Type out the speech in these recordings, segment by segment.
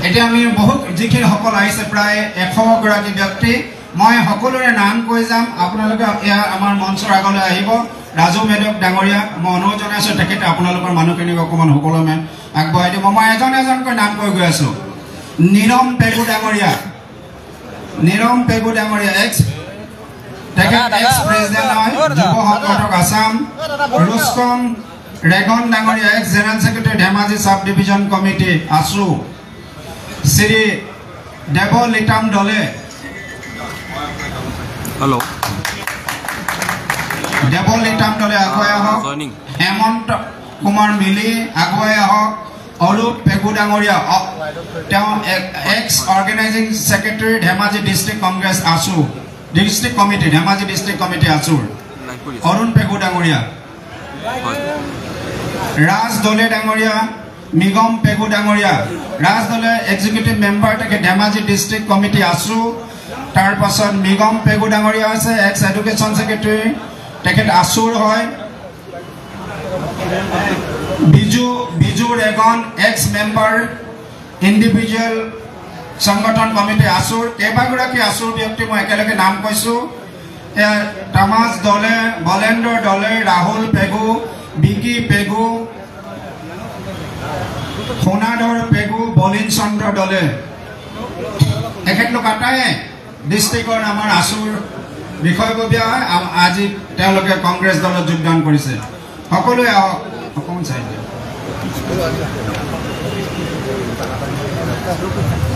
এতিয়া আমি বহুত যিখিনি সকল আহিছে প্ৰায় 100 গৰাকী ব্যক্তি মই সকলোৰে নাম কৈ যাম আপোনালোকে আমাৰ মঞ্চৰ আগলৈ আহিব ৰাজু মেদক ডাঙৰীয়া মই অনুৰোধ জনাইছো তেখেতে আপোনালোকৰ মানুহখিনিক অকমান সকলোমে আগবঢ়াই দিব মই এজনকৈ নাম কৈ গৈ আছো নিৰম পেগু ডাঙৰীয়া এক্স প্ৰেসিডেন্ট হয় যুৱ সংগঠক আসাম ৰুস্তম ৰেগন ডাঙৰীয়া ex general secretary Dhemaji sub division committee AASU Shri দেৱলিতাম দলে হেল্ল' দেৱলিতাম দলে আগুৱাই আহক হেমন্ত কুমাৰ মিলি আগুৱাই আহক অৰূপ পেগু ডাঙৰীয়া তেওঁ ex organizing secretary Dhemaji district Congress AASU district committee Dhemaji district committee আসুৰ অৰুণ পেগু ডাঙৰীয়া ৰাজ দলে ডাঙৰীয়া নিগম পেগু ডাঙৰীয়া ৰাজ দলে এক্সিকিউটিভ মেম্বাৰ থাকে ধেমাজি ডিস্ট্ৰিক্ট কমিটি আসু তাৰ পাছত নিগম পেগু ডাঙৰীয়া আছে এক্স এডুকেশ্যন সেক্ৰেটাৰী তেখেত আসুৰ হয় Biju Regon x member individual সংগঠন কমিটি আসুৰ কেইবাগৰাকী আসুৰ ব্যক্তি মই একেলগে নাম কৈছো তামাজ দলে বলেন্দ্ৰ দলে ৰাহুল পেগু বিকি পেগু সোনাধৰ পেগু বলিন চন্দ্ৰ দলে এখেতলোক আটায়ে ডিস্ট্ৰিক্টৰ আমাৰ আসুৰ বিষয়ববীয়া হয় আজি তেওঁলোকে কংগ্ৰেছ দলত যোগদান কৰিছে সকলোৱে অকণ চাই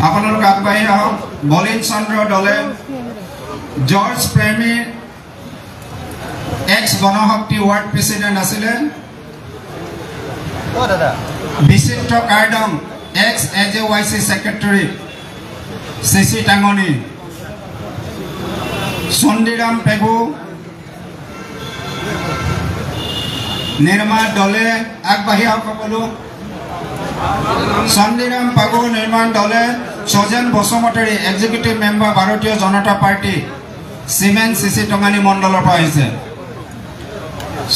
আপোনালোক আগবাঢ়ি আহক বলিন চন্দ্ৰ দলে জৰ্জ প্ৰেমী এক্স গণশক্তি ৱাৰ্ড প্ৰেচিডেণ্ট আছিলে Bichitra Kardong ex AJYC secretary Sisi Tangani Chandiram Pegu Nirman Dole আগবাঢ়ি আহক সকলো চণ্ডীৰাম পেগু নিৰ্মাণ দলে সজেন বসুমতাৰী এক্সিকিউটিভ মেম্বাৰ ভাৰতীয় জনতা পাৰ্টি চিমেণ্ট চিচি টঙানী মণ্ডলৰ পৰা আহিছে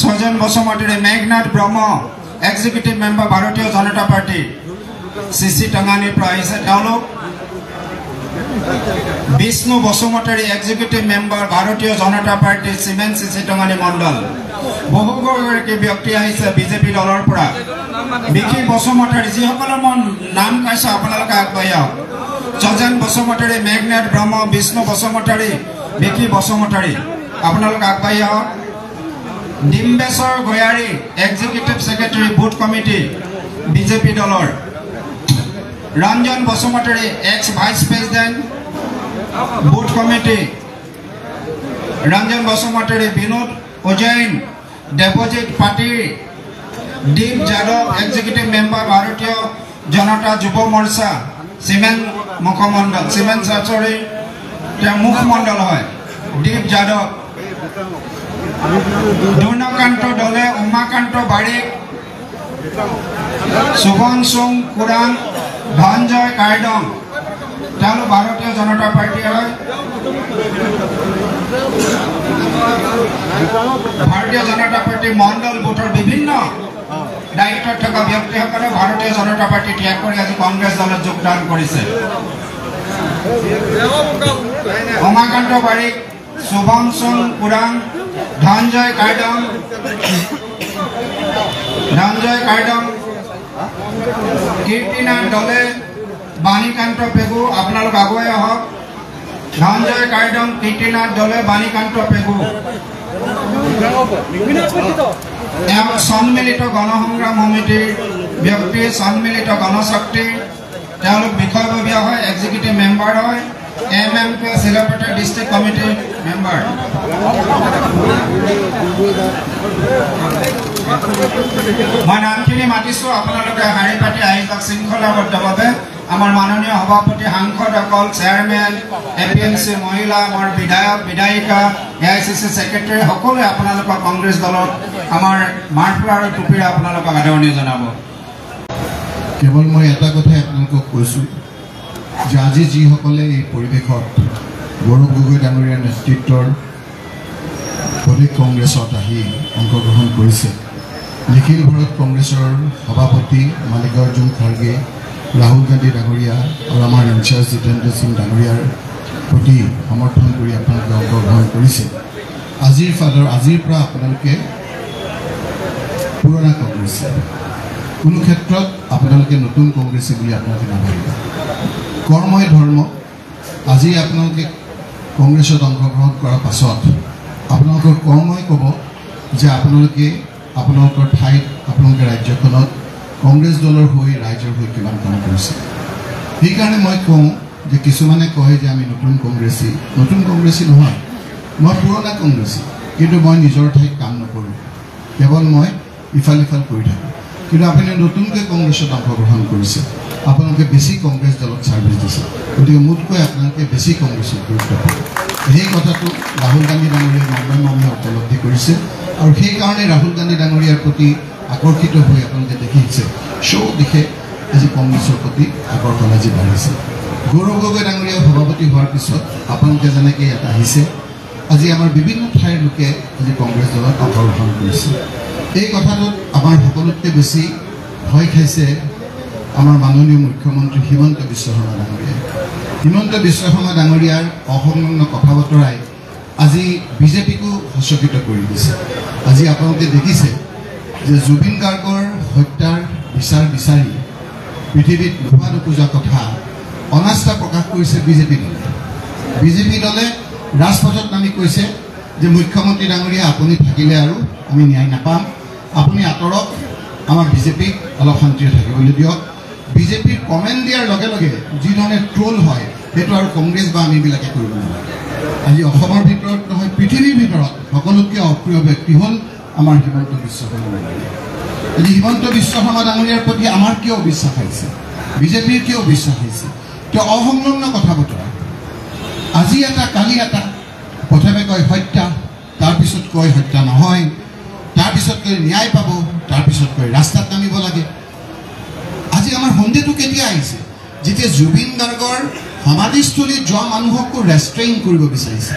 সজেন বসুমতাৰী মেঘনাথ ব্ৰহ্ম এক্সিকিউটিভ মেম্বাৰ ভাৰতীয় জনতা পাৰ্টি চিচি টঙানীৰ পৰা আহিছে তেওঁলোক বিষ্ণু বসুমতাৰী এক্সিকিউটিভ মেম্বাৰ ভাৰতীয় জনতা পাৰ্টি চিমেণ্ট চিচি টঙানী মণ্ডল বহুগৰাকী ব্যক্তি আহিছে বিজেপি দলৰ পৰা বিকি বসুমতাৰী যিসকলৰ মই নাম কৈছো আপোনালোকে আগবাঢ়ি আহক সজেন বসুমতাৰী মেঘনাথ ব্ৰহ্ম বিষ্ণু বসুমতাৰী বিকি বসুমতাৰী আপোনালোক আগবাঢ়ি আহক Dimbeswar Goyari executive secretary booth committee BJP দলৰ Ranjan Basumatary ex vice president booth committee Ranjan Basumatary Binod Ujain Debajit পাটিৰ দীপ যাদৱ এক্সিকিউটিভ মেম্বাৰ ভাৰতীয় জনতা যুৱ মৰ্চা চিমেণ্ট মুখমণ্ডল চিমেণ্ট চাচৰি তেওঁ মুখমণ্ডল হয় দীপ যাদৱ দুৰ্ণকান্ত দলে উমাকান্ত বাৰিক সুবন সোং কুৰাং ধনঞ্জয় কাৰ্ডং তেওঁলোক ভাৰতীয় জনতা পাৰ্টি হয় ভাৰতীয় জনতা পাৰ্টি মণ্ডল বুথৰ বিভিন্ন দায়িত্বত থকা ব্যক্তিসকলে ভাৰতীয় জনতা পাৰ্টি ত্যাগ কৰি আজি কংগ্ৰেছ দলত যোগদান কৰিছে উমাকান্ত বাৰিক সুবন সোং কুৰাং ধনঞ্জয় কাৰ্ডং কীৰ্তিনাথ দলে বাণীকান্ত পেগু আপোনালোক আগুৱাই আহক ধনঞ্জয় কাৰ্ডং কীৰ্তিনাথ দলে বাণীকান্ত পেগু সন্মিলিত গণসংগ্ৰাম সমিতিৰ ব্যক্তি সন্মিলিত গণশক্তি তেওঁলোক বিষয়ববীয়া হয় এক্সিকিউটিভ মেম্বাৰ হয় MMK Silapata District Committee member. মই নামখিনি মাতিছো আপোনালোকে হাৰি পাতি আহিকক শৃংখলাবদ্ধভাৱে আমাৰ মাননীয় সভাপতি সাংসদসকল চেয়াৰমেন APMC মহিলা আমাৰ বিধায়ক বিধায়িকা AICC সেক্ৰেটাৰী সকলোৱে আপোনালোকৰ কংগ্ৰেছ দলত আমাৰ মাৰ্ফলা আৰু টুপিৰে আপোনালোকক আদৰণি জনাব কেৱল মই এটা কথা আপোনালোকক কৈছো যে আজি যিসকলে এই পৰিৱেশত গৌৰৱ গগৈ ডাঙৰীয়াৰ নেতৃত্বৰ প্ৰদেশ কংগ্ৰেছত আহি অংশগ্ৰহণ কৰিছে নিখিল ভাৰত কংগ্ৰেছৰ সভাপতি মাল্লিকাৰ্জুন খাৰ্গে ৰাহুল গান্ধী ডাঙৰীয়া আৰু আমাৰ ইনচাৰ্জ জিতেন্দ্ৰ সিং ডাঙৰীয়াৰ প্ৰতি সমৰ্থন কৰি আপোনালোকে অংশগ্ৰহণ কৰিছে। আজিৰ পৰা আপোনালোকে পুৰণা কংগ্ৰেছী, কোনো ক্ষেত্ৰত আপোনালোকে নতুন কংগ্ৰেছী বুলি আপোনালোকে নাভাবিব। কৰ্মই ধৰ্ম। আজি আপোনালোকে কংগ্ৰেছত অংশগ্ৰহণ কৰাৰ পাছত আপোনালোকৰ কৰ্মই ক'ব যে আপোনালোকে আপোনালোকৰ ঠাইত আপোনালোকে ৰাজ্যখনত কংগ্ৰেছ দলৰ হৈ ৰাইজৰ হৈ কিমান কাম কৰিছে। সেইকাৰণে মই কওঁ যে কিছুমানে কয় যে আমি নতুন কংগ্ৰেছী নহয়, মই পুৰণা কংগ্ৰেছী, কিন্তু মই নিজৰ ঠাইত কাম নকৰোঁ, কেৱল মই ইফাল সিফাল কৰি থাকোঁ। কিন্তু আপুনি নতুনকৈ কংগ্ৰেছত অংশগ্ৰহণ কৰিছে, আপোনালোকে বেছি কংগ্ৰেছ দলক ছাৰ্ভিচ দিছে, গতিকে মোতকৈ আপোনালোকে বেছি কংগ্ৰেছত গুৰুত্ব পাব। সেই কথাটো ৰাহুল গান্ধী ডাঙৰীয়াই মৰ্মে উপলব্ধি কৰিছে আৰু সেইকাৰণে ৰাহুল গান্ধী ডাঙৰীয়াৰ প্ৰতি আকৰ্ষিত হৈ আপোনালোকে দেখিছে চৌদিশে আজি কংগ্ৰেছৰ প্ৰতি আকৰ্ষণ আজি বাঢ়িছে। গৌৰৱ গগৈ ডাঙৰীয়া সভাপতি হোৱাৰ পিছত আপোনালোকে যেনেকৈ ইয়াত আহিছে, আজি আমাৰ বিভিন্ন ঠাইৰ লোকে আজি কংগ্ৰেছ দলত অংশগ্ৰহণ কৰিছে। এই কথাটোত আমাৰ সকলোতকৈ বেছি ভয় খাইছে আমাৰ মাননীয় মুখ্যমন্ত্ৰী হিমন্ত বিশ্ব শৰ্মা ডাঙৰীয়াই। হিমন্ত বিশ্ব শৰ্মা ডাঙৰীয়াৰ অসংলগ্ন কথা বতৰাই আজি বিজেপিকো সচকিত কৰি দিছে। আজি আপোনালোকে দেখিছে যে জুবিন গাৰ্গৰ হত্যাৰ বিচাৰ বিচাৰি পৃথিৱীত নোহোৱা নোপোজা কথা অনাস্থা প্ৰকাশ কৰিছে বিজেপি দলে ৰাজপথত নামি কৈছে যে মুখ্যমন্ত্ৰী ডাঙৰীয়া আপুনি থাকিলে আৰু আমি ন্যায় নাপাম, আপুনি আঁতৰক, আমাৰ বিজেপিক অলপ শান্তিৰে থাকিবলৈ দিয়ক। বিজেপিৰ কমেণ্ট দিয়াৰ লগে লগে যিধৰণে ট্ৰল হয় সেইটো আৰু কংগ্ৰেছ বা আমিবিলাকে কৰিব নালাগে। আজি অসমৰ ভিতৰত নহয় পৃথিৱীৰ ভিতৰত সকলোতকৈ অপ্ৰিয় ব্যক্তি হ'ল আমাৰ হিমন্ত বিশ্ব শৰ্মা ডাঙৰীয়া। আজি হিমন্ত বিশ্ব শৰ্মা ডাঙৰীয়াৰ প্ৰতি আমাৰ কিয় বিশ্বাস আহিছে, বিজেপিৰ কিয় বিশ্বাস আহিছে? তেওঁ অসংলগ্ন কথা বতৰা, আজি এটা কালি এটা, প্ৰথমে কয় হত্যা, তাৰপিছত কয় হত্যা নহয়, তাৰপিছত কয় ন্যায় পাব, তাৰপিছত কয় ৰাস্তাত নামিব লাগে। আজি আমাৰ সন্দেহটো কেতিয়া আহিছে? যেতিয়া জুবিন গাৰ্গৰ সমাধিস্থলীত যোৱা মানুহকো ৰেষ্ট্ৰেইন কৰিব বিচাৰিছে,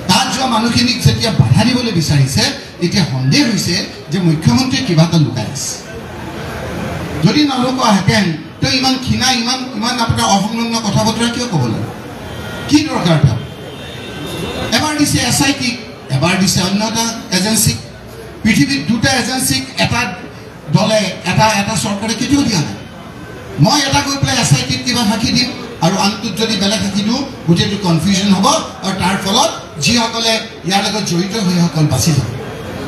তাত যোৱা মানুহখিনিক যেতিয়া বাধা দিবলৈ বিচাৰিছে, তেতিয়া সন্দেহ হৈছে যে মুখ্যমন্ত্ৰীয়ে কিবা এটা লুকাই আছে। যদি নলুকোৱাহেঁতেন তেওঁ ইমান ক্ষীণা ইমান আপোনাৰ অসংলগ্ন কথা বতৰা কিয় ক'ব লাগে? কি দৰকাৰ তাৰ? এবাৰ দিছে SIT, এবাৰ দিছে অন্য এটা এজেঞ্চিক। পৃথিৱীত দুটা এজেঞ্চিক এটা দলে এটা চৰকাৰে কেতিয়াও দিয়া নাই। মই এটা গৈ পেলাই SITত কিবা সাক্ষী দিম আৰু আনটোত যদি বেলেগ সাক্ষী দিওঁ, গোটেইটো কনফিউজন হ'ব আৰু তাৰ ফলত যিসকলে ইয়াৰ লগত জড়িত সেইসকল বাচি যাব।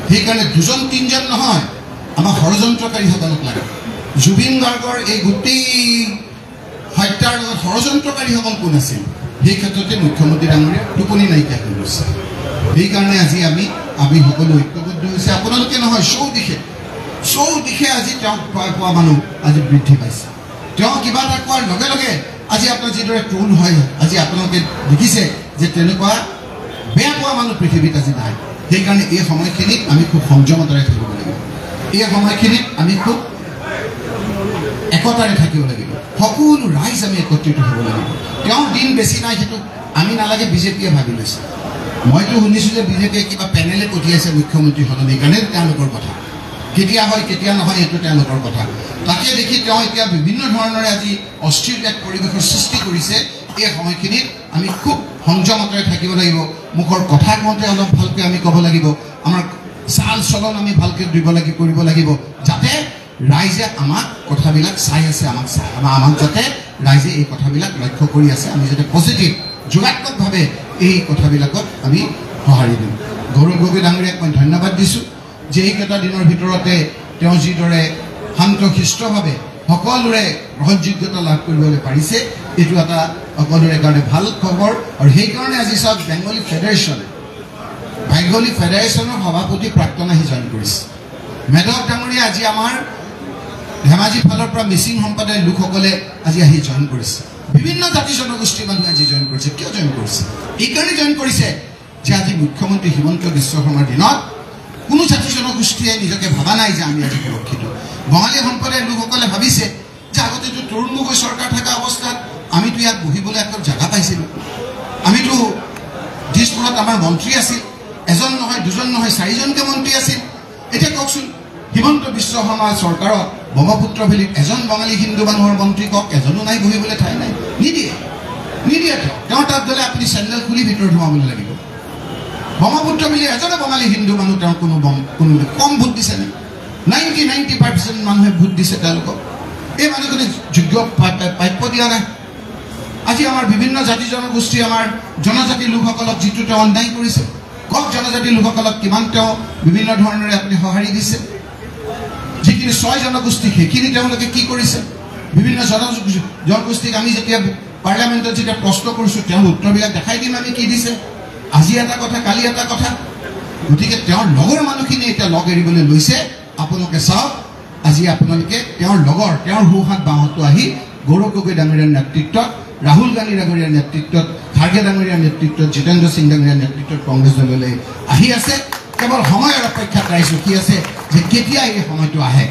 সেইকাৰণে দুজন তিনিজন নহয়, আমাৰ ষড়যন্ত্ৰকাৰীসকলক লাগে। জুবিন গাৰ্গৰ এই গোটেই হত্যাৰ লগত ষড়যন্ত্ৰকাৰীসকল কোন আছিল? সেই ক্ষেত্ৰতে মুখ্যমন্ত্ৰী ডাঙৰীয়া টোপনি নাইকিয়া হৈ গৈছে। সেইকাৰণে আজি আমি সকলো ঐক্যবদ্ধ হৈছে। আপোনালোকে নহয়, চৌদিশে আজি তেওঁক পোৱা মানুহ আজি বৃদ্ধি পাইছে। তেওঁ কিবা এটা কোৱাৰ লগে লগে আজি আপোনাৰ যিদৰে ট্ৰোল হয়, আজি আপোনালোকে দেখিছে যে তেনেকুৱা বেয়া পোৱা মানুহ পৃথিৱীত আজি নাই। সেইকাৰণে এই সময়খিনিত আমি খুব সংযমতাৰে থাকিব লাগিব, এই সময়খিনিত আমি খুব একতাৰে থাকিব লাগিব, সকলো ৰাইজ আমি একত্ৰিত হ'ব লাগিব। তেওঁৰ দিন বেছি নাই, সেইটো আমি নালাগে বিজেপিয়ে ভাবি লৈছে। মইতো শুনিছোঁ যে বিজেপিয়ে কিবা পেনেলে পঠিয়াইছে মুখ্যমন্ত্ৰী সলনিৰ কাৰণে, তেওঁলোকৰ কথা। কেতিয়া হয় কেতিয়া নহয় এইটো তেওঁলোকৰ কথা। তাকে দেখি তেওঁ এতিয়া বিভিন্ন ধৰণৰে আজি অস্থিৰ এক পৰিৱেশৰ সৃষ্টি কৰিছে। এই সময়খিনিত আমি খুব সংযমতাৰে থাকিব লাগিব। মুখৰ কথা কওঁতে অলপ ভালকৈ আমি ক'ব লাগিব, আমাৰ চাল চলন আমি ভালকৈ কৰিব লাগিব, যাতে ৰাইজে আমাক কথাবিলাক চাই আছে, আমাক যাতে ৰাইজে এই কথাবিলাক লক্ষ্য কৰি আছে, আমি যাতে পজিটিভ যোগাত্মকভাৱে এই কথাবিলাকত আমি সঁহাৰি দিওঁ। গৌৰৱ গগৈ ডাঙৰীয়াক মই ধন্যবাদ দিছোঁ যে এইকেইটা দিনৰ ভিতৰতে তেওঁ যিদৰে শান্ত শিষ্টভাৱে সকলোৰে গ্ৰহণযোগ্যতা লাভ কৰিবলৈ পাৰিছে, এইটো এটা সকলোৰে কাৰণে ভাল খবৰ। আৰু সেইকাৰণে আজি চাওক, বেংগলী ফেডাৰেশ্যনৰ সভাপতি প্ৰাক্তন আহি জইন কৰিছে। মেধৱ ডাঙৰীয়া আজি আমাৰ ধেমাজি ফালৰ পৰা মিচিং সম্প্ৰদায়ৰ লোকসকলে আজি আহি জইন কৰিছে। বিভিন্ন জাতি জনগোষ্ঠীৰ মানুহে আজি জইন কৰিছে। কিয় জইন কৰিছে? এইকাৰণে জইন কৰিছে যে আজি মুখ্যমন্ত্ৰী হিমন্ত বিশ্ব শৰ্মাৰ দিনত কোনো জাতি জনগোষ্ঠীয়ে নিজকে ভবা নাই যে আমি আজি সুৰক্ষিত। বঙালী সম্প্ৰদায়ৰ লোকসকলে ভাবিছে যে আগতেতো তৰুণ গগৈ চৰকাৰ থকা অৱস্থাত আমিতো ইয়াত বহিবলৈ এখন জেগা পাইছিলোঁ, আমিতো দিছপুৰত আমাৰ মন্ত্ৰী আছিল, এজন নহয় দুজন নহয় চাৰিজনকৈ মন্ত্ৰী আছিল। এতিয়া কওকচোন, হিমন্ত বিশ্ব শৰ্মাৰ চৰকাৰত ব্ৰহ্মপুত্ৰ ভেলীত এজন বঙালী হিন্দু মানুহৰ মন্ত্ৰী কওক এজনো নাই বহিবলৈ ঠাই নাই নিদিয়ে তেওঁ তাত গ'লে আপুনি চেণ্ডেল খুলি ভিতৰত সোমাবলৈ লাগিব ব্ৰহ্মপুত্ৰ ভেলীৰ এজনে বঙালী হিন্দু মানুহ তেওঁ কোনো কম ভোট দিছে নে 90% মানুহে ভোট দিছে তেওঁলোকক এই মানুহজনে যোগ্য প্ৰাপ্য দিয়া নাই আজি আমাৰ বিভিন্ন জাতি জনগোষ্ঠী আমাৰ জনজাতি লোকসকলক যিটো তেওঁ অন্যায় কৰিছে কওক জনজাতি লোকসকলক কিমান তেওঁ বিভিন্ন ধৰণেৰে আপুনি সঁহাৰি দিছে যিখিনি 6 জনগোষ্ঠী সেইখিনি তেওঁলোকে কি কৰিছে বিভিন্ন জনগোষ্ঠীক আমি যেতিয়া পাৰ্লামেণ্টত যেতিয়া প্ৰশ্ন কৰিছোঁ তেওঁ উত্তৰবিলাক দেখাই দিম আমি কি দিছে আজি এটা কথা কালি এটা কথা গতিকে তেওঁৰ লগৰ মানুহখিনি এতিয়া লগ এৰিবলৈ লৈছে আপোনালোকে চাওক আজি আপোনালোকে তেওঁৰ লগৰ তেওঁৰ সোঁহাত বাঁহতো আহি গৌৰৱ গগৈ ডাঙৰীয়াৰ নেতৃত্বত ৰাহুল গান্ধী ডাঙৰীয়াৰ নেতৃত্বত খাৰ্গে ডাঙৰীয়াৰ নেতৃত্বত জিতেন্দ্ৰ সিং ডাঙৰীয়াৰ নেতৃত্বত কংগ্ৰেছ দললৈ আহি আছে কেৱল সময়ৰ অপেক্ষাত ৰাইজুকি আছে যে কেতিয়া এই সময়টো আহে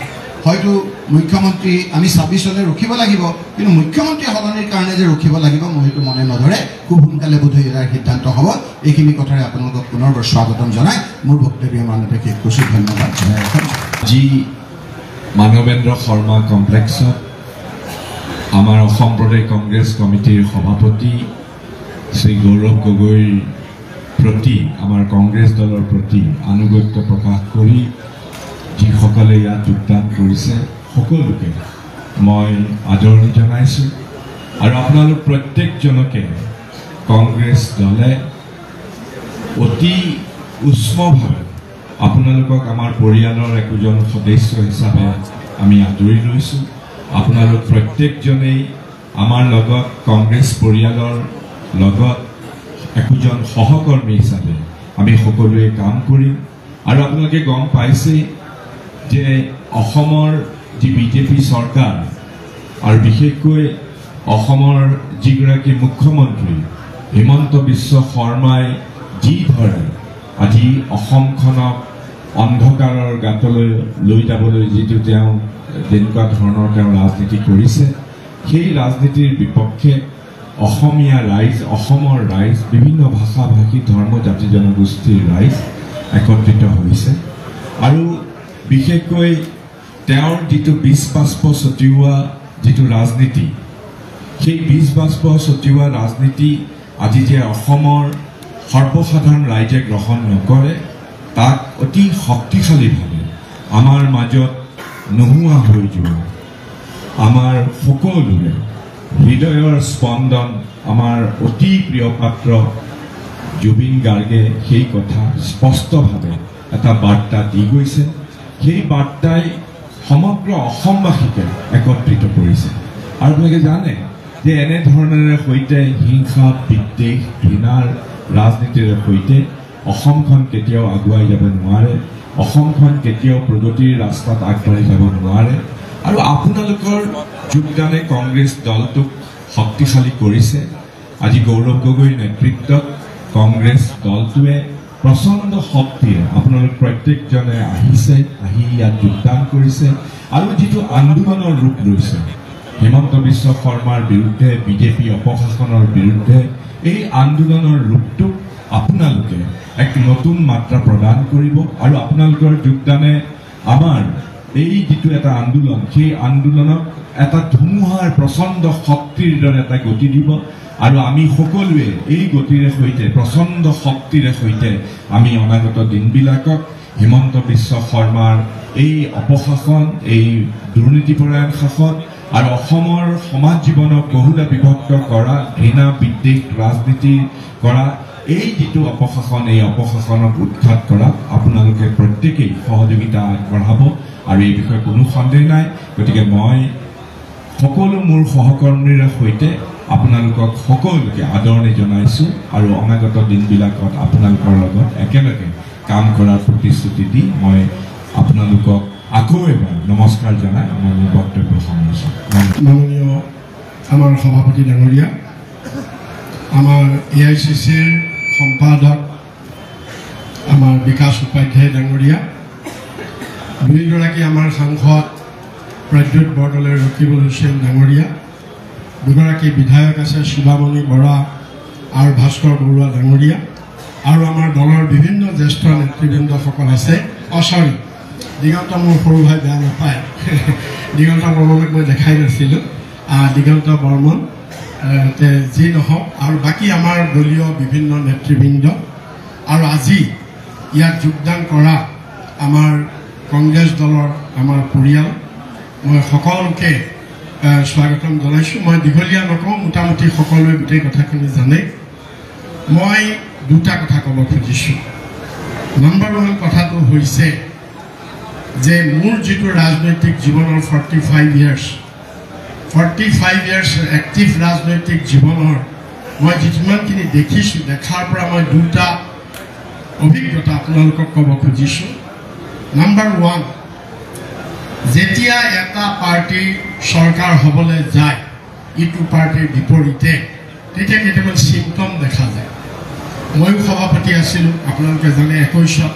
হয়তো মুখ্যমন্ত্ৰী আমি 26 চনলৈ ৰখিব লাগিব কিন্তু মুখ্যমন্ত্ৰী সলনিৰ কাৰণে যে ৰখিব লাগিব মই সেইটো মনে নধৰে খুব সোনকালে বোধহয় ইয়াৰ সিদ্ধান্ত হ'ব এইখিনি কথাৰে আপোনালোকক পুনৰবাৰ স্বাগতম জনাই মোৰ বক্তব্য মানতে শেষ কৰিছোঁ ধন্যবাদ জনাই যি মানৱেন্দ্ৰ শৰ্মা কমপ্লেক্সত আমাৰ অসম প্ৰদেশ কংগ্ৰেছ কমিটিৰ সভাপতি শ্ৰী গৌৰৱ গগৈৰ প্ৰতি আমাৰ কংগ্ৰেছ দলৰ প্ৰতি আনুগত্য প্ৰকাশ কৰি যিসকলে ইয়াত যোগদান কৰিছে সকলোকে মই আদৰণি জনাইছোঁ আৰু আপোনালোক প্ৰত্যেকজনকে কংগ্ৰেছ দলে অতি উষ্মভাৱে আপোনালোকক আমাৰ পৰিয়ালৰ একোজন সদস্য হিচাপে আমি আদৰি লৈছোঁ আপোনালোক প্ৰত্যেকজনেই আমাৰ লগত কংগ্ৰেছ পৰিয়ালৰ লগত একোজন সহকৰ্মী হিচাপে আমি সকলোৱে কাম কৰিম আৰু আপোনালোকে গম পাইছেই যে অসমৰ যি বিজেপি চৰকাৰ আৰু বিশেষকৈ অসমৰ যিগৰাকী মুখ্যমন্ত্ৰী হিমন্ত বিশ্ব শৰ্মাই যি ধৰণে আজি অসমখনক অন্ধকাৰৰ গাঁতলৈ লৈ যাবলৈ যিটো তেওঁ যেনেকুৱা ধৰণৰ তেওঁ ৰাজনীতি কৰিছে সেই ৰাজনীতিৰ বিপক্ষে অসমীয়া ৰাইজ অসমৰ ৰাইজ বিভিন্ন ভাষা ভাষী ধৰ্ম জাতি জনগোষ্ঠীৰ ৰাইজ একত্ৰিত হৈছে আৰু বিশেষকৈ তেওঁৰ যিটো বীজ বাষ্প ছটিওৱা যিটো ৰাজনীতি সেই বীজ বাষ্প ছটিওৱা ৰাজনীতি আজি যে অসমৰ সৰ্বসাধাৰণ ৰাইজে গ্ৰহণ নকৰে তাক অতি শক্তিশালীভাৱে আমাৰ মাজত নোহোৱা হৈ যোৱা আমাৰ সকলোৰে হৃদয়ৰ স্পন্দন আমাৰ অতি প্ৰিয় পাত্ৰ জুবিন গাৰ্গে সেই কথা স্পষ্টভাৱে এটা বাৰ্তা দি গৈছে সেই বাৰ্তাই সমগ্ৰ অসমবাসীকে একত্ৰিত কৰিছে আৰু আপোনালোকে জানে যে এনেধৰণেৰে সৈতে হিংসা বিদ্বেষ ঘৃণাৰ ৰাজনীতিৰ সৈতে অসমখন কেতিয়াও আগুৱাই যাব নোৱাৰে অসমখন কেতিয়াও প্ৰগতিৰ ৰাস্তাত আগবাঢ়ি যাব নোৱাৰে আৰু আপোনালোকৰ যোগদানে কংগ্ৰেছ দলটোক শক্তিশালী কৰিছে আজি গৌৰৱ গগৈৰ নেতৃত্বত কংগ্ৰেছ দলটোৱে প্ৰচণ্ড শক্তিৰে আপোনালোক প্ৰত্যেকজনে আহিছে আহি ইয়াত যোগদান কৰিছে আৰু যিটো আন্দোলনৰ ৰূপ লৈছে হিমন্ত বিশ্ব শৰ্মাৰ বিৰুদ্ধে বিজেপি অপশাসনৰ বিৰুদ্ধে এই আন্দোলনৰ ৰূপটোক আপোনালোকে এক নতুন মাত্ৰা প্ৰদান কৰিব আৰু আপোনালোকৰ যোগদানে আমাৰ এই যিটো এটা আন্দোলন সেই আন্দোলনক এটা ধুমুহাৰ প্ৰচণ্ড শক্তিৰ দৰে এটা গতি দিব আৰু আমি সকলোৱে এই গতিৰে সৈতে প্ৰচণ্ড শক্তিৰে সৈতে আমি অনাগত দিনবিলাকক হিমন্ত বিশ্ব শৰ্মাৰ এই অপশাসন এই দুৰ্নীতিপৰায়ণ শাসন আৰু অসমৰ সমাজ জীৱনক বহুলা বিভক্ত কৰা ঘৃণা বিদ্বেষ ৰাজনীতি কৰা এই যিটো অপশাসন এই অপশাসনক উৎখাত কৰাত আপোনালোকে প্ৰত্যেকেই সহযোগিতা আগবঢ়াব আৰু এই বিষয়ে কোনো সন্দেহ নাই গতিকে মই সকলো মোৰ সহকৰ্মীৰ সৈতে আপোনালোকক সকলোকে আদৰণি জনাইছোঁ আৰু অনাগত দিনবিলাকত আপোনালোকৰ লগত একেলগে কাম কৰাৰ প্ৰতিশ্ৰুতি দি মই আপোনালোকক আকৌ এবাৰ নমস্কাৰ জনাই মই মোৰ বক্তব্য সামৰিছোঁ মাননীয় আমাৰ সভাপতি ডাঙৰীয়া আমাৰ AICCৰ সম্পাদক আমাৰ বিকাশ উপাধ্যায় ডাঙৰীয়া দুইগৰাকী আমাৰ সাংসদ প্ৰদ্যুৎ বৰদলৈ ৰকিবুল হুছেইন ডাঙৰীয়া দুগৰাকী বিধায়ক আছে শিৱামণি বৰা আৰু ভাস্কৰ বৰুৱা ডাঙৰীয়া আৰু আমাৰ দলৰ বিভিন্ন জ্যেষ্ঠ নেতৃবৃন্দসকল আছে দিগন্ত মোৰ সৰু ভাই বেয়া নাপায় দিগন্ত বৰ্মনক মই দেখাই নাছিলোঁ দিগন্ত বৰ্মন যি নহওক আৰু বাকী আমাৰ দলীয় বিভিন্ন নেতৃবৃন্দ আৰু আজি ইয়াত যোগদান কৰা আমাৰ কংগ্ৰেছ দলৰ আমাৰ পৰিয়াল মই সকলোকে স্বাগতম জনাইছোঁ মই দীঘলীয়া নকওঁ মোটামুটি সকলোৱে গোটেই কথাখিনি জানে মই দুটা কথা ক'ব খুজিছোঁ নম্বৰ 1 কথাটো হৈছে যে মোৰ যিটো ৰাজনৈতিক জীৱনৰ 45 ইয়াৰ্ছ এক্টিভ ৰাজনৈতিক জীৱনৰ মই যিমানখিনি দেখিছোঁ দেখাৰ পৰা মই দুটা অভিজ্ঞতা আপোনালোকক ক'ব খুজিছোঁ নম্বৰ 1 যেতিয়া এটা পাৰ্টি চৰকাৰ হ'বলৈ যায় ইটো পাৰ্টিৰ বিপৰীতে তেতিয়া কেইটামান চিম্পটম দেখা যায় ময়ো সভাপতি আছিলোঁ আপোনালোকে জানে 21ত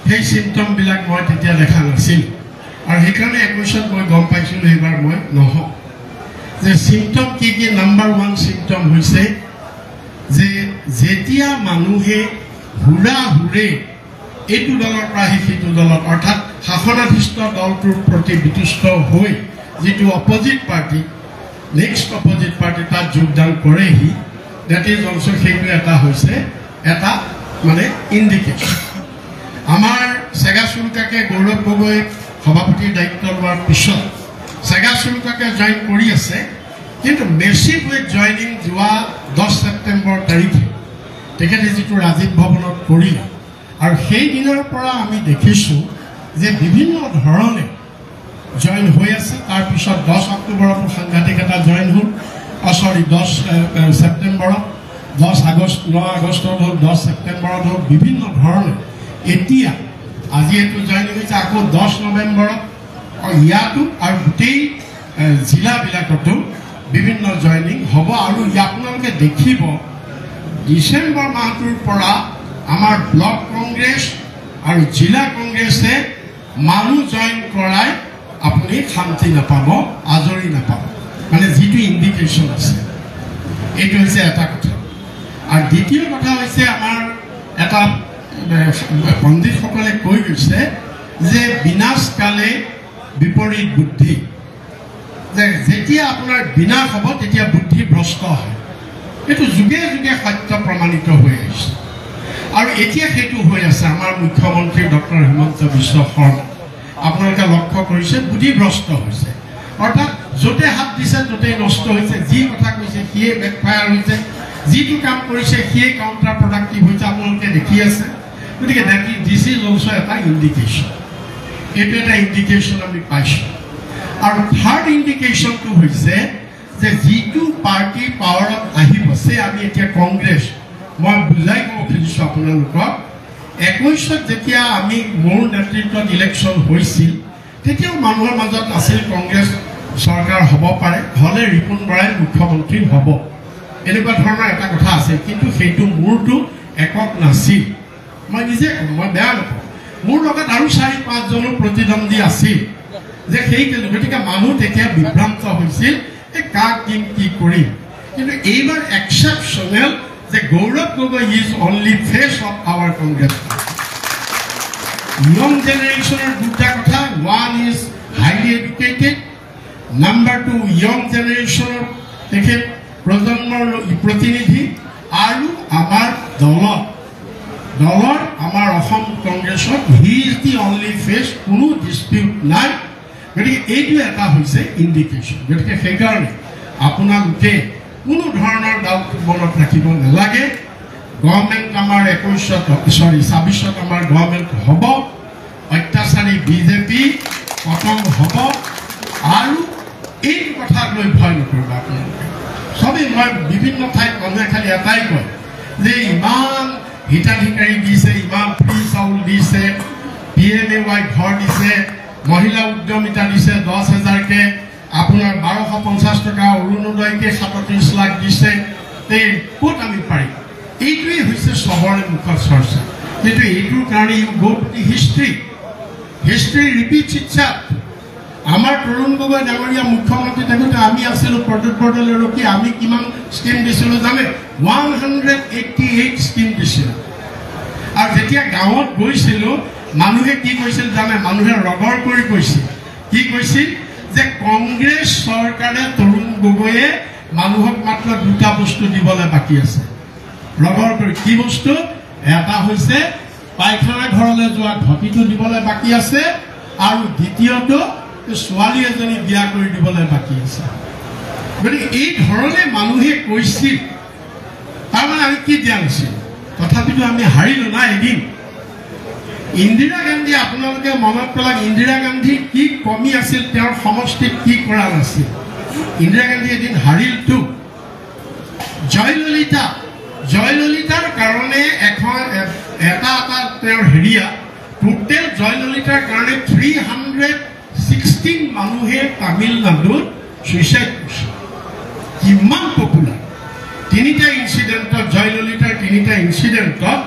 সেই চিম্পটমবিলাক মই তেতিয়া দেখা নাছিলোঁ আৰু সেইকাৰণে 21ত মই গম পাইছিলোঁ এইবাৰ মই নহওঁ যে চিম্পটম কি নম্বৰ 1 চিম্পটম হৈছে যে যেতিয়া মানুহে হুৰে এইটো দলৰ পৰা সিটো দলত অৰ্থাৎ শাসনাধিষ্ঠ দলটোৰ প্ৰতি বিতুষ্ট হৈ যিটো opposite party next opposite party তাত যোগদান কৰেহি ডেট ইজ অলছ' সেইটো এটা হৈছে এটা মানে ইণ্ডিকেশ্যন আমাৰ চেগাচুলুকাকে গৌৰৱ গগৈ সভাপতিৰ দায়িত্ব লোৱাৰ পিছত চেগাচুলুকাকে জইন কৰি আছে কিন্তু মেচিভ উইথ জইনিং যোৱা 10 ছেপ্টেম্বৰ তাৰিখে তেখেতে যিটো ৰাজীৱ ভৱনত কৰিলে আৰু সেই দিনৰ পৰা আমি দেখিছোঁ যে বিভিন্ন ধৰণে জইন হৈ আছে তাৰপিছত 10 অক্টোবৰতো সাংঘাতিক এটা জইন হ'ল 10 ছেপ্টেম্বৰত 9 আগষ্টত হ'ল 10 ছেপ্টেম্বৰত হ'ল বিভিন্ন ধৰণে এতিয়া আজি এইটো জইন হৈছে আকৌ 10 নৱেম্বৰত ইয়াতো আৰু গোটেই জিলাবিলাকতো বিভিন্ন জইনিং হ'ব আৰু আপোনালোকে দেখিব ডিচেম্বৰ মাহটোৰ পৰা আমাৰ ব্লক কংগ্ৰেছ আৰু জিলা কংগ্ৰেছে মানুহ জইন কৰাই আপুনি শান্তি নাপাব আজৰি নাপাব মানে যিটো ইণ্ডিকেশ্যন আছে এইটো হৈছে এটা কথা আৰু দ্বিতীয় কথা হৈছে আমাৰ এটা পণ্ডিতসকলে কৈ গৈছে যে বিনাশকালে বিপৰীত বুদ্ধি যে যেতিয়া আপোনাৰ বিনাশ হ'ব তেতিয়া বুদ্ধি ভ্ৰষ্ট হয় এইটো যুগে যুগে সত্য প্ৰমাণিত হৈ আহিছে আৰু এতিয়া সেইটো হৈ আছে আমাৰ মুখ্যমন্ত্ৰী ডক্টৰ হিমন্ত বিশ্ব শৰ্মা আপোনালোকে লক্ষ্য কৰিছে বুদ্ধিভ্ৰষ্ট হৈছে অৰ্থাৎ য'তে হাত দিছে ত'তেই নষ্ট হৈছে যি কথা কৈছে সিয়ে বেকফায়াৰ হৈছে যিটো কাম কৰিছে সিয়ে কাউণ্টাৰ প্ৰডাক্টিভ হৈছে আপোনালোকে দেখি আছে গতিকে দিছ ইজ অলছ' এটা ইণ্ডিকেশ্যন এইটো এটা ইণ্ডিকেশ্যন আমি পাইছোঁ আৰু থাৰ্ড ইণ্ডিকেশ্যনটো হৈছে যে যিটো পাৰ্টি পাৱাৰত আহিব আমি এতিয়া কংগ্ৰেছ মই বুজাই ক'ব খুজিছোঁ আপোনালোকক 21ত যেতিয়া আমি মোৰ নেতৃত্বত ইলেকশ্যন হৈছিল তেতিয়াও মানুহৰ মাজত আছিল কংগ্ৰেছ চৰকাৰ হ'ব পাৰে হ'লে ৰিপুণ বৰাই মুখ্যমন্ত্ৰী হ'ব এনেকুৱা ধৰণৰ এটা কথা আছে কিন্তু সেইটো মোৰটো একক নাছিল মই নিজে মই বেয়া নকওঁ মোৰ লগত আৰু 4-5 জনৰ প্ৰতিদ্বন্দ্বী আছিল যে সেই গতিকে মানুহ তেতিয়া বিভ্ৰান্ত হৈছিল কাক কি কৰিম কিন্তু এইবাৰ এক্সেপশ্যনেল যে Gaurav Gogoi is only face of our Congress young জেনেৰেশ্যনৰ দুটা কথা one is highly educated number 2 young জেনেৰেশ্যনৰ তেখেত প্ৰজন্মৰ প্ৰতিনিধি আৰু আমাৰ দলৰ আমাৰ অসম কংগ্ৰেছত he is the only face কোনো ডিছপিউট নাই গতিকে এইটো এটা হৈছে ইণ্ডিকেশ্যন গতিকে সেইকাৰণে আপোনালোকে কোনো ধৰণৰ ডাউট মনত ৰাখিব নালাগে গভৰ্ণমেণ্ট আমাৰ 26ত আমাৰ গভৰ্ণমেণ্ট হ'ব অত্যাচাৰী বিজেপি পতন হ'ব আৰু এই কথাক লৈ ভয় নকৰিব আপোনালোকে চবেই মই বিভিন্ন ঠাইত মানুহে খালি এটাই কয় যে ইমান হিতাধিকাৰী দিছে ইমান ফ্ৰী চাউল দিছে PMAY ঘৰ দিছে মহিলা উদ্যমিতা দিছে 10,000কে আপোনাৰ 1250 টকা অৰুণোদয়কে 37 লাখ দিছে এই ক'ত আমি পাৰিম এইটোৱেই হৈছে চবৰে মুখত চৰ্চা কিন্তু এইটোৰ কাৰণে you go to the history repeats itself আমাৰ তৰুণ গগৈ ডাঙৰীয়া মুখ্যমন্ত্ৰী থাকোঁতে আমি আছিলোঁ প্ৰদ্যুৎ বৰদলৈ ৰখি আমি কিমান স্কিম দিছিলোঁ জানে 188 স্কিম দিছিলোঁ আৰু যেতিয়া গাঁৱত গৈছিলোঁ মানুহে কি কৈছিল জানে মানুহে ৰগৰ কৰি কৈছিল কি কৈছিল যে কংগ্ৰেছ চৰকাৰে তৰুণ গগৈয়ে মানুহক মাত্ৰ দুটা বস্তু দিবলৈ বাকী আছে ৰগৰ কৰি কি বস্তু এটা হৈছে পায়খানা ঘৰলৈ যোৱা ঘটিটো দিবলৈ বাকী আছে আৰু দ্বিতীয়টো ছোৱালী এজনী বিয়া কৰি দিবলৈ বাকী আছে গতিকে এই ধৰণে মানুহে কৈছিল তাৰমানে আমি কি দিয়া নাছিল তথাপিতো আমি হাৰিলো না এদিন ইন্দিৰা গান্ধী আপোনালোকে মনত পেলাক ইন্দিৰা গান্ধীৰ কি কমি আছিল তেওঁৰ সমষ্টিত কি কৰা নাছিল ইন্দিৰা গান্ধী এদিন হাৰিলটো জয়ললিতাৰ কাৰণে এখন এটা তেওঁৰ হেৰিয়া টোটেল জয়ললিতাৰ কাৰণে 316 মানুহে তামিলনাডুত সুইচাইড কৰিছে কিমান পপুলাৰ তিনিটা ইনচিডেণ্টত জয়ললিতাৰ তিনিটা ইনচিডেণ্টত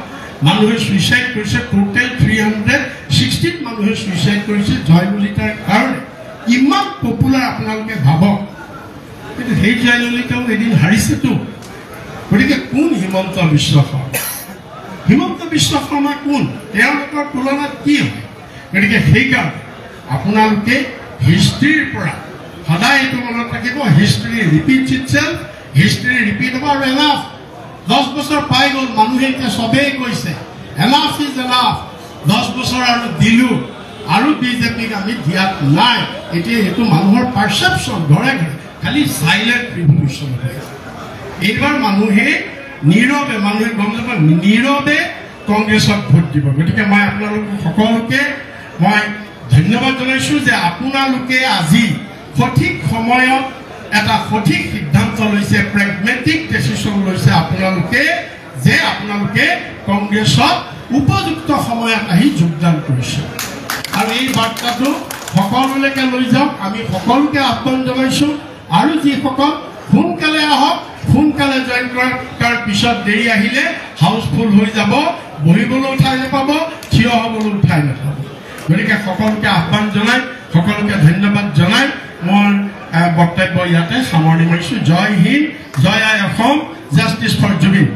মানুহে সুইচাইড কৰিছে টোটেল 316 মানুহে সুইচাইড কৰিছে জয়ললিতাৰ কাৰণে ইমান পপুলাৰ আপোনালোকে ভাবক কিন্তু সেই জয়ললিতাও এদিন হাৰিছেতো গতিকে কোন হিমন্ত বিশ্ব শৰ্মা কোন তেওঁলোকৰ তুলনাত কি হয় গতিকে সেইকাৰণে আপোনালোকে হিষ্ট্ৰীৰ পৰা সদায় এইটো মনত ৰাখিব হিষ্ট্ৰী ৰিপিটছ ইটছেল্ফ হিষ্ট্ৰী ৰিপিট হ'ব আৰু এনাফ 10 বছৰ পাই গ'ল মানুহে এতিয়া চবেই কৈছে এনাফ ইজ এনাফ 10 বছৰ আৰু দিলো আৰু বিজেপিক আমি দিয়াত নাই এতিয়া এইটো মানুহৰ পাৰচেপশ্যন ঘৰে ঘৰে খালি চাইলেণ্ট ৰিভলিউশ্যন হৈ আছে এইবাৰ মানুহে নীৰৱে মানুহে গম নাপায় নীৰৱে কংগ্ৰেছক ভোট দিব গতিকে মই আপোনালোক সকলোকে মই ধন্যবাদ জনাইছো যে আপোনালোকে আজি সঠিক সময়ত এটা সঠিক সিদ্ধান্ত লৈছে প্ৰেগমেটিক ডিসিশন লৈছে আপোনালোকে যে আপোনালোকে কংগ্ৰেছত উপযুক্ত সময়ত আহি যোগদান কৰিছে আৰু এই বাৰ্তাটো সকলোলৈকে লৈ যাওক আমি সকলোকে আহ্বান জনাইছো আৰু যিসকল সোনকালে আহক সোনকালে জইন কৰাৰ পিছত দেৰি আহিলে হাউচফুল হৈ যাব বহিবলৈ ঠাই নাপাব থিয় হ'বলৈ ঠাই নাপাব গতিকে সকলোকে আহ্বান জনাই সকলোকে ধন্যবাদ জনাই মোৰ বক্তব্য ইয়াতে সামৰণি মাৰিছো জয় হিন্দ জয় আই অসম জাষ্টিছ ফৰ জুবিন